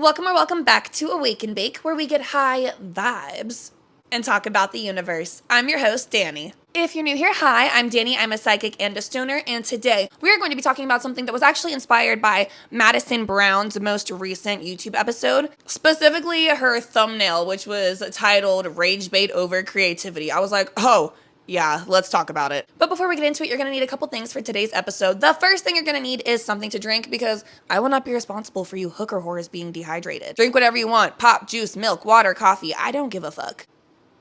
Welcome back to Awake and Bake, where we get high vibes and talk about the universe. I'm your host, Danny. If you're new here, hi, I'm Danny. I'm a psychic and a stoner, and today we are going to be talking about something that was actually inspired by Madison Brown's most recent YouTube episode, specifically her thumbnail, which was titled Rage Bait Over Creativity. I was like, oh, yeah, let's talk about it. But before we get into it, you're going to need a couple things for today's episode. The first thing you're going to need is something to drink because I will not be responsible for you hooker whores being dehydrated. Drink whatever you want. Pop, juice, milk, water, coffee. I don't give a fuck.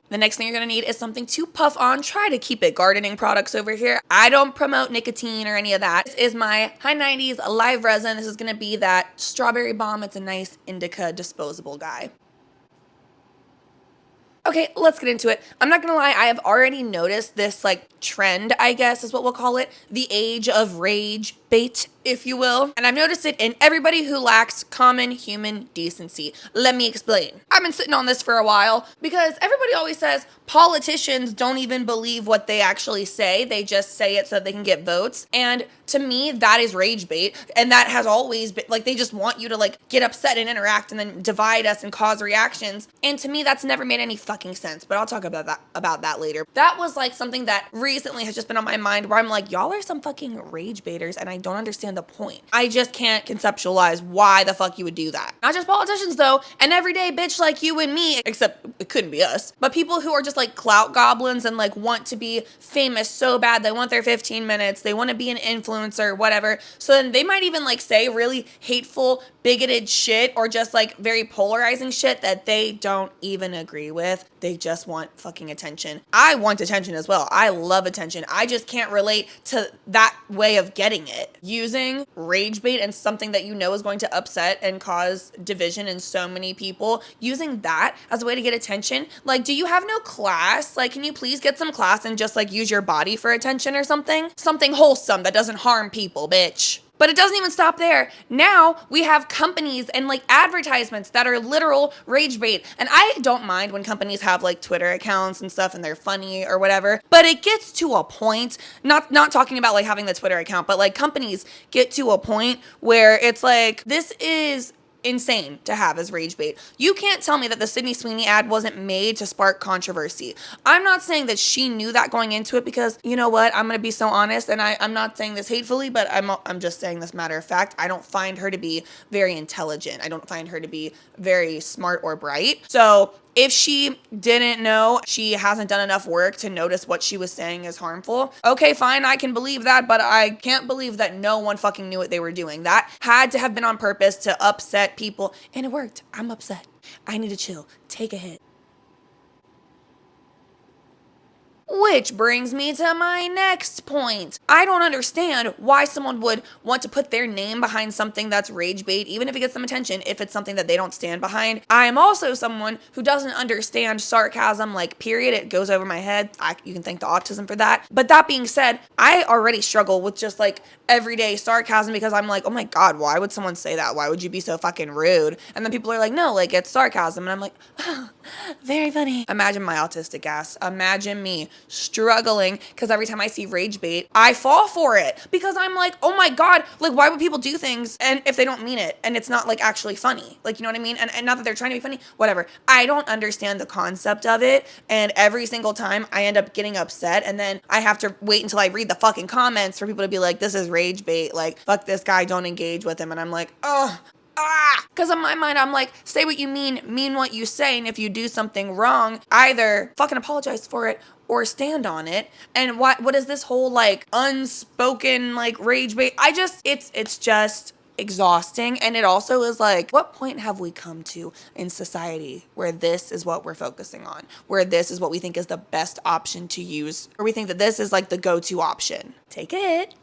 The next thing you're going to need is something to puff on. Try to keep it gardening products over here. I don't promote nicotine or any of that. This is my High 90s live resin. This is going to be that strawberry bomb. It's a nice indica disposable guy. Okay, let's get into it. I'm not gonna lie, I have already noticed this trend, I guess is what we'll call it. The age of rage bait, if you will. And I've noticed it in everybody who lacks common human decency. Let me explain. I've been sitting on this for a while because everybody always says politicians don't even believe what they actually say. They just say it so they can get votes. And to me, that is rage bait. And that has always been, they just want you to get upset and interact and then divide us and cause reactions. And to me, that's never made any fucking sense. But I'll talk about that later. That was something that recently has just been on my mind where I'm like, y'all are some fucking rage baiters and I don't understand the point. I just can't conceptualize why the fuck you would do that. Not just politicians though, an everyday bitch like you and me, except it couldn't be us, but people who are just clout goblins and want to be famous so bad. They want their 15 minutes. They want to be an influencer, whatever. So then they might even say really hateful, bigoted shit or just very polarizing shit that they don't even agree with. They just want fucking attention. I want attention as well. I love attention. I just can't relate to that way of getting it. Using rage bait and something that you know is going to upset and cause division in so many people, using that as a way to get attention. Do you have no class? Can you please get some class and just use your body for attention or something? Something wholesome that doesn't harm people, bitch. But it doesn't even stop there. Now we have companies and advertisements that are literal rage bait. And I don't mind when companies have Twitter accounts and stuff and they're funny or whatever. But it gets to a point, not talking about having the Twitter account, but companies get to a point where it's this is insane to have as rage bait. You can't tell me that the Sydney Sweeney ad wasn't made to spark controversy. I'm not saying that she knew that going into it because, you know what, I'm going to be so honest, and I'm not saying this hatefully, but I'm just saying this matter of fact. I don't find her to be very intelligent. I don't find her to be very smart or bright. So if she didn't know, she hasn't done enough work to notice what she was saying is harmful. Okay, fine, I can believe that, but I can't believe that no one fucking knew what they were doing. That had to have been on purpose to upset people, and it worked. I'm upset. I need to chill. Take a hit. Which brings me to my next point. I don't understand why someone would want to put their name behind something that's rage bait, even if it gets them attention, if it's something that they don't stand behind. I am also someone who doesn't understand sarcasm, period. It goes over my head. You can thank the autism for that. But that being said, I already struggle with just everyday sarcasm because I'm oh my God, why would someone say that? Why would you be so fucking rude? And then people are no, it's sarcasm. And I'm oh, very funny. Imagine my autistic ass. Imagine me struggling because every time I see rage bait, I fall for it because I'm oh my God, why would people do things and if they don't mean it and it's not actually funny? You know what I mean? And not that they're trying to be funny, whatever. I don't understand the concept of it. And every single time I end up getting upset and then I have to wait until I read the fucking comments for people to be this is rage bait. Fuck this guy, don't engage with him. And I'm oh, because in my mind, I'm say what you mean what you say, and if you do something wrong, either fucking apologize for it or stand on it. And what is this whole unspoken rage bait? It's just exhausting. And it also is what point have we come to in society where this is what we're focusing on, where this is what we think is the best option to use, or we think that this is the go-to option? Take it.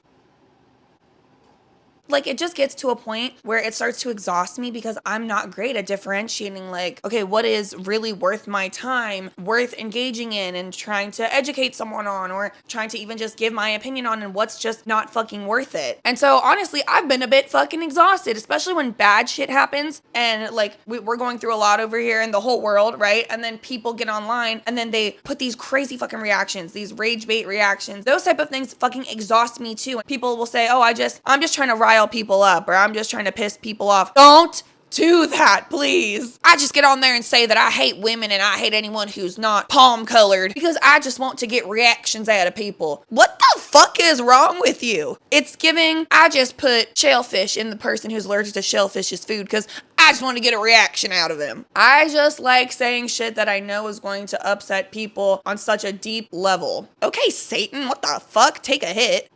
It just gets to a point where it starts to exhaust me because I'm not great at differentiating okay, what is really worth my time, worth engaging in and trying to educate someone on, or trying to even just give my opinion on, and what's just not fucking worth it. And so honestly, I've been a bit fucking exhausted, especially when bad shit happens and we're going through a lot over here in the whole world, right? And then people get online and then they put these crazy fucking reactions, these rage bait reactions. Those type of things fucking exhaust me too. People will say, oh, I'm just trying to rile people up, or I'm just trying to piss people off. Don't do that, please. I just get on there and say that I hate women and I hate anyone who's not palm colored because I just want to get reactions out of people. What the fuck is wrong with you? It's giving, I just put shellfish in the person who's allergic to shellfish's food because I just want to get a reaction out of him. I just like saying shit that I know is going to upset people on such a deep level. Okay, Satan, what the fuck? Take a hit.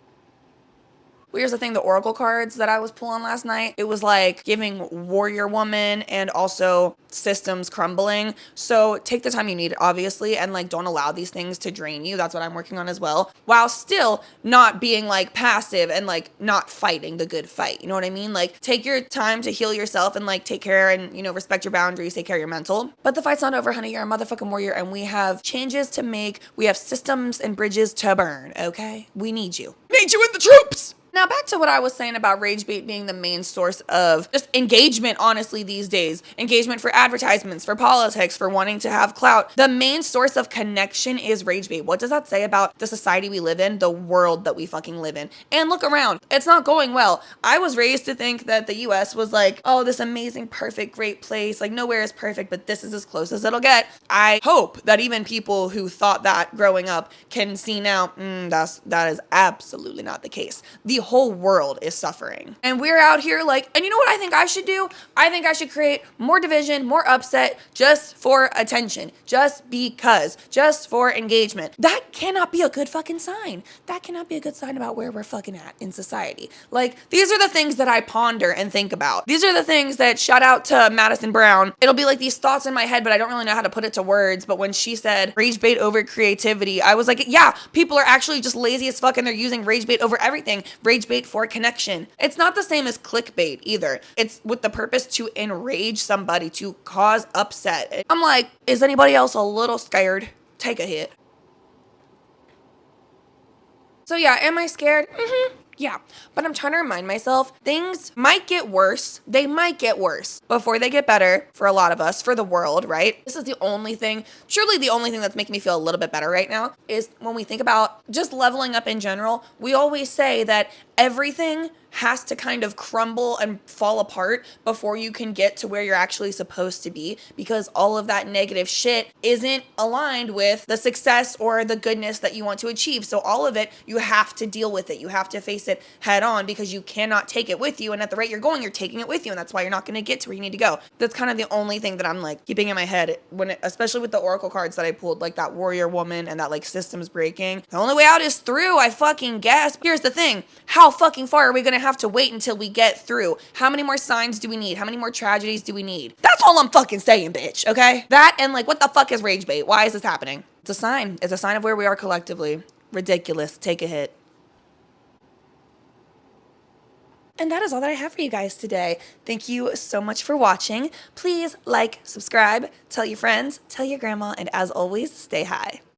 Here's the thing, the oracle cards that I was pulling last night, it was like giving warrior woman and also systems crumbling. So take the time you need, obviously, and like don't allow these things to drain you. That's what I'm working on as well, while still not being like passive and like not fighting the good fight. You know what I mean? Like take your time to heal yourself and like take care and, you know, respect your boundaries, take care of your mental. But the fight's not over, honey. You're a motherfucking warrior and we have changes to make. We have systems and bridges to burn, okay? We need you. Need you in the troops! Now back to what I was saying about rage bait being the main source of just engagement, honestly, these days. Engagement for advertisements, for politics, for wanting to have clout. The main source of connection is rage bait. What does that say about the society we live in, the world that we fucking live in? And look around. It's not going well. I was raised to think that the US was like, oh, this amazing, perfect, great place. Like nowhere is perfect, but this is as close as it'll get. I hope that even people who thought that growing up can see now, that is absolutely not the case. The whole world is suffering. And we're out here like, and you know what I think I should do? I think I should create more division, more upset, just for attention, just because, just for engagement. That cannot be a good fucking sign. That cannot be a good sign about where we're fucking at in society. Like, these are the things that I ponder and think about. These are the things that, shout out to Madison Brown, it'll be like these thoughts in my head, but I don't really know how to put it to words. But when she said rage bait over creativity, I was like, yeah, people are actually just lazy as fuck and they're using rage bait over everything. Rage bait for connection. It's not the same as clickbait either. It's with the purpose to enrage somebody, to cause upset. I'm like, is anybody else a little scared? Take a hit. So yeah, am I scared? Yeah, but I'm trying to remind myself things might get worse. They might get worse before they get better for a lot of us, for the world, right? This is the only thing, truly the only thing that's making me feel a little bit better right now is when we think about just leveling up in general. We always say that everything has to kind of crumble and fall apart before you can get to where you're actually supposed to be, because all of that negative shit isn't aligned with the success or the goodness that you want to achieve. So all of it, you have to deal with it. You have to face it head on because you cannot take it with you. And at the rate you're going, you're taking it with you. And that's why you're not going to get to where you need to go. That's kind of the only thing that I'm like keeping in my head when it, especially with the oracle cards that I pulled, like that warrior woman and that like systems breaking. The only way out is through, I fucking guess. Here's the thing. How fucking far are we going to have to wait until we get through? How many more signs do we need? How many more tragedies do we need? That's all I'm fucking saying, bitch, okay? That and like, what the fuck is rage bait? Why is this happening? It's a sign. It's a sign of where we are collectively. Ridiculous. Take a hit. And that is all that I have for you guys today. Thank you so much for watching. Please like, subscribe, tell your friends, tell your grandma, and as always, stay high.